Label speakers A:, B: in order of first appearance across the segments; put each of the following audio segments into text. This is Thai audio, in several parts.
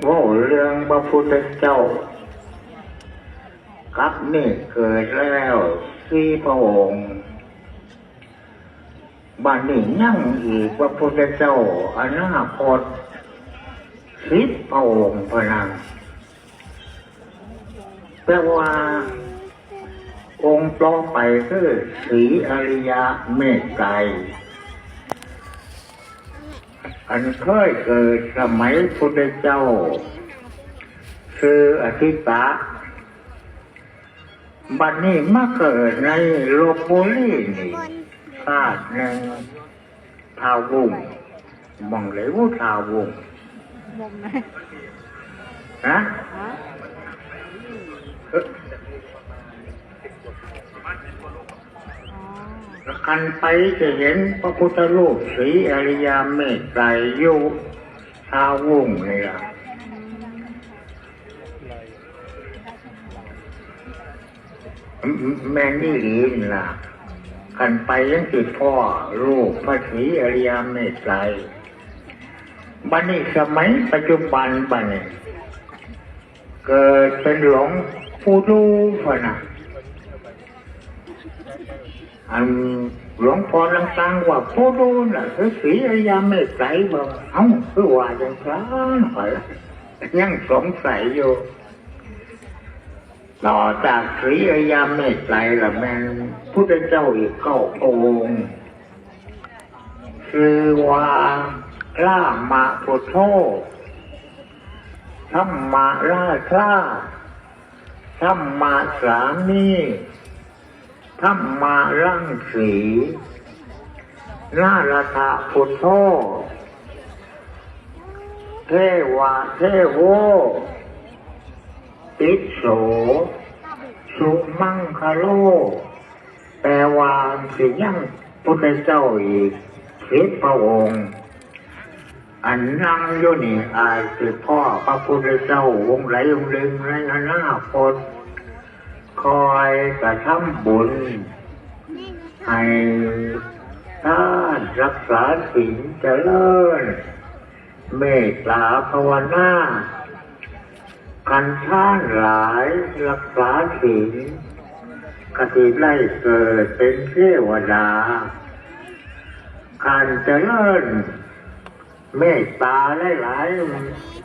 A: ว่าเรื่องพระพุทธเจ้ากับนี่เกิดแล้วสี่พระองค์บัดนี้ยังอีกพระพุทธเจ้าอนาคต10 พระองค์พะนังแปลว่าองค์ต่อไปคือศรีอริยเมตไตรอันเคยเกิดสมัยพุทธเจ้าคืออธิตะบัดนี้มาเกิดในลพบุรีนี่ชาติหนึ่งท้าววุ้งมองเลยว่าท้าววุ้งนะกันไปจะเห็นพระพุทธรูปศรีอริยเมตไตรอยู่ท้าววุ้งนี่ล่ะแม่นี่หลีนล่ะกันไปยังติดพ่อรูปพระศรีอริยเมตไตรบัดนี้สมัยปัจจุบันบัดนี้เกิดเป็นหลวงปู่ดูพะนะอันหลวงพ่อลังตังว่าปู่ดูน่ะคือศรีอริยเมตไตรบ่เอ้าคือว่าจังซั่นไปยังสงสัยอยู่ต่อจากศรีอริยเมตไตรละแม่นพุทธเจ้าอีก9 องค์คือว่าล่ามะพุทโธธัมมะราชาธัมมะสามีธัมมะรังสีนาราธะพุทโธเทวะเทโวติโสสุมังคโลแปลว่าสิยังพุทธเจ้าอีก10 พระองค์อันนั่งอยู่นี่อาจจะพ่อพระพุทธเจ้าองค์ไหนองค์หนึ่งในอนาคตคอยกระทำบุญให้ท่านรักษาศีลเจริญเมตตาภาวนากันท่านหลายรักษาศีลกติไล่เกิดเป็นเทวดาการเจริญเมตตาหลาย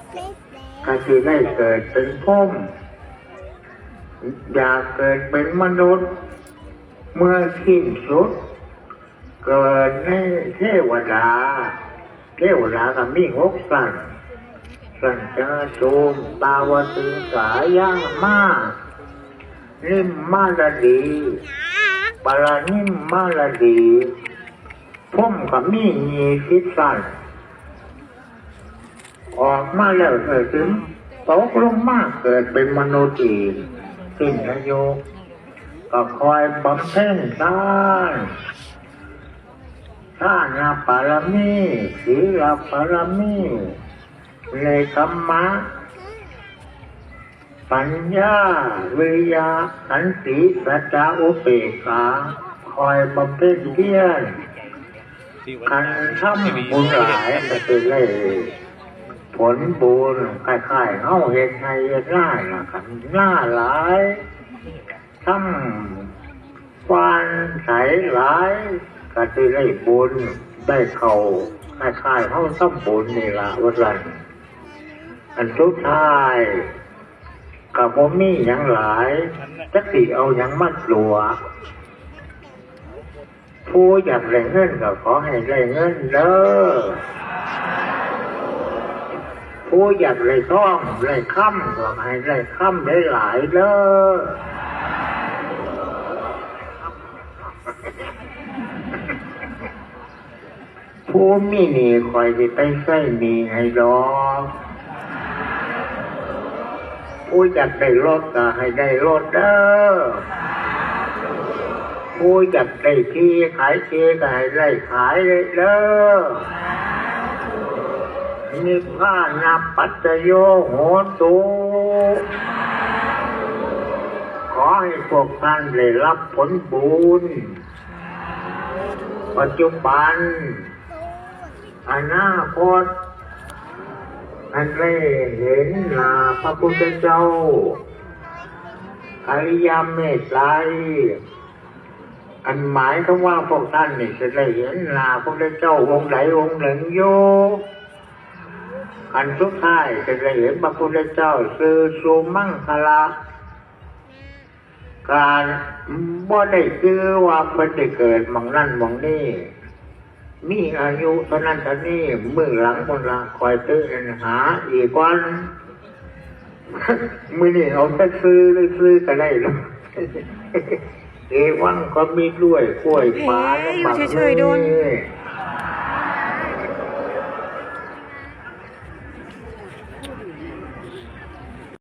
A: ๆก็คือได้เกิดเป็นพรหมอยากเกิดเป็นมนุษย์เมื่อสิ้นสุดเกิดในเทวดาก็มี6 สันสัญจาสูมตาวติสายามานิมมาลดีปารานิมมาลดีพรหมก็มี20 สันออกมาแล้วเกิดถึงตกลงมาเกิดเป็นมนุษย์อีกสิ้นอายุก็คอยบำเพ็ญทานปารมีศีลปารมีเนกขัมมะปัญญาวิริยะขันติสัจจะอุเบกขาคอยบำเพ็ญเพียรการทำบุญหลายก็จะได้ผลบุญคล้ายๆเฮาเฮ็ดให้เฮ็ดหน้าน่ะครับหน้าหลายทำฟานใสหลายก็จะได้บุญได้เข้าคล้ายๆเฮาทำบุญนี่ล่ะว่าซั่นอันสุดท้ายก็บ่มีหยังหลายจักสิเอาหยังมาหลวงผู้อยากได้เงินก็ขอให้ได้เงินเด้อผู้อยากได้ทองได้ค่ำก็ให้ได้ค่ำได้หลายเด้อผู้มีหนี้คอยสิไปใช้หนี้ให้ดอกผู้อยากได้รถก็ให้ได้รถเด้อผู้อยากได้ที่ขายที่ก็ให้ได้ขายเด้อนิพพานะปัจจโยโหตุขอให้พวกท่านได้รับผลบุญปัจจุบันอนาคต ให้ ท่านได้เห็นหน้าพระพุทธเจ้าอริยเมตไตรอันหมายถึงว่าพวกท่านนี่จะได้เห็นหน้าพระพุทธเจ้าองค์ใดองค์หนึ่งโยอันสุดท้ายจะได้เห็นพระพุทธเจ้าคือสุมังคละ การบ่ได้คือว่าเพิ่นได้เกิดหม่องนั่นหม่องนี่มีอายุเท่านั้นเท่านี้มื้อหลังคนละคอยตื่นหาอีกวันมื้อนี้เอาแต่ซื้อก็ได้เนาะเอวังก็มีด้วยกล้วยฟ้าและหมากนี่